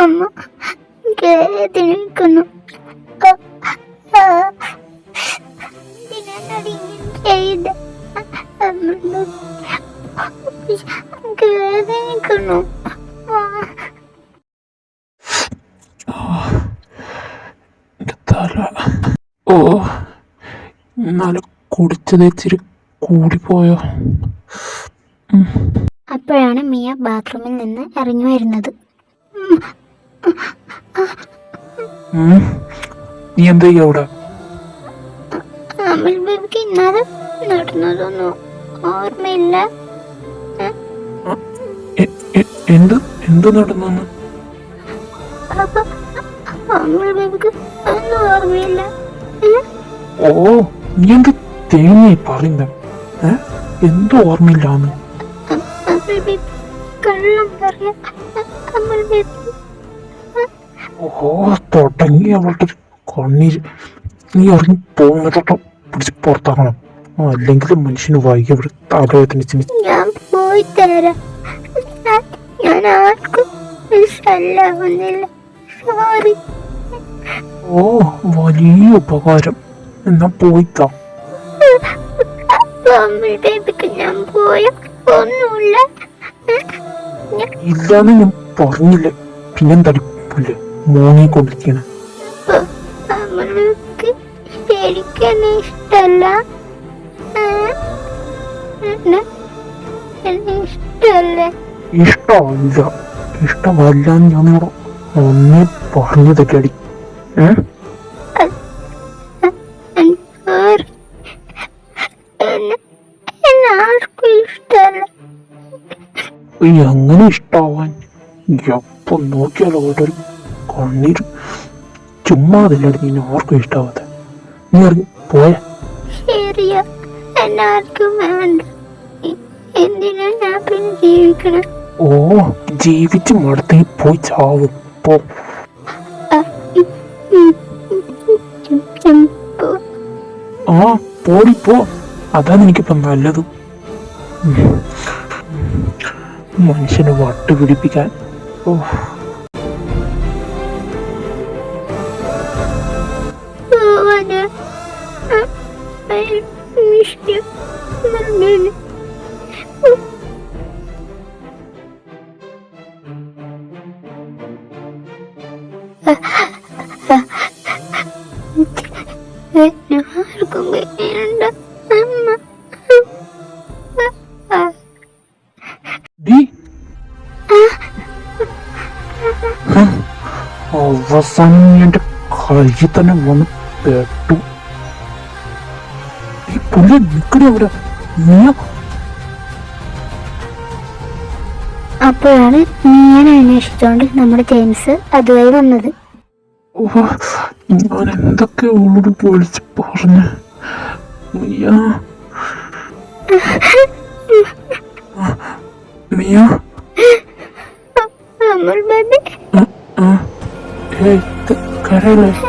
അമ്മ വേദനിക്കുന്നു. ചെയ്ത് വേദനിക്കുന്നു. ഓ, ഇന്നലെ കുടിച്ചത് ഇച്ചിരി കൂടിപ്പോയോ? അപ്പോഴാണ് മിയ ബാത്റൂമിൽ നിന്ന് ഇറങ്ങി വരുന്നത്. നീ എന്താ അവിടെ? അമൽ ബേബിക്ക് ഇന്നലെ നടന്നതൊന്നും ഓർമ്മയില്ല. എന്ത് നടന്നു? അമൽ ബേബിക്ക് ഒന്നും ഓർമ്മയില്ല. ഓ, നീ എന്ത് തേങ്ങ പറയുന്ന? എന്തോ ഓർമ്മയില്ലാന്ന്? കള്ളം പറയാ അമൽ ബേബി. ഓ, തുടങ്ങി അവളുടെ കണ്ണീര്. നീ ഇറങ്ങി പോകുന്നതോട്ടോ പിടിച്ച് പുറത്താക്കണം, അല്ലെങ്കിൽ മനുഷ്യന് വൈകി ഇവിടെ തലവേദന. ഞാൻ പോയി തരാം. ഞാൻ ആർക്കും വിഷല്ലാവുന്നില്ല. സോറി. ഓ, വലിയ ഉപകാരം. എന്നാ പോയിത്താ. അമൽ ബേബിക്ക് ഞാൻ പോയ ഒന്നുമില്ല. ഇല്ലാന്ന് ഞാൻ പറഞ്ഞില്ലേ, പിന്നെന്താടി പുല്ല് മോനെ കൊണ്ടിരിക്കണ? അമൽക്ക് ശരിക്കും ഇഷ്ടല്ല. ഇഷ്ടമല്ല. ഇഷ്ടമല്ലാന്ന് ഞാൻ ഒന്നേ പറഞ്ഞതൊക്കെ അടി. ആർക്കും ഇഷ്ടമല്ല. എങ്ങനെ ഇഷ്ടാവാൻ? എപ്പോ നോക്കിയാലോ ഒരു കണ്ണീര്. ചുമ്മാതില്ലടി നീ ആർക്കും ഇഷ്ടാവാതെ. നീ ഇറങ്ങി പോയ. ശരിയാ, എല്ലാവർക്കും വേണ്ട. എന്തിനാ ഞാൻ പിന്നെ ജീവിക്കണം? ഓ, ജീവിച്ച് മടുത്തി പോയി ചാവും. പോ. ആ, പോടി പോ. അതാണ് എനിക്കിപ്പോ നല്ലത്. മനുഷ്യനെ വട്ട് പിടിപ്പിക്കാൻ. ഓ, ആർക്കും വേണ്ട അമ്മ. അവസാനം എന്റെ കയ്യിൽ തന്നെ വന്ന് പെട്ടു. ഈ പുള്ളി നിക്കടി അവിടെ. അപ്പോഴാണ് മീനെ അന്വേഷിച്ചോണ്ട് നമ്മുടെ ജെയിംസ് അതുവഴി വന്നത്. ഞാൻ എന്തൊക്കെ അവളോട് വിളിച്ച് പറഞ്ഞു. മിയ, അമൽ ബേബി, കരയല്ലേ?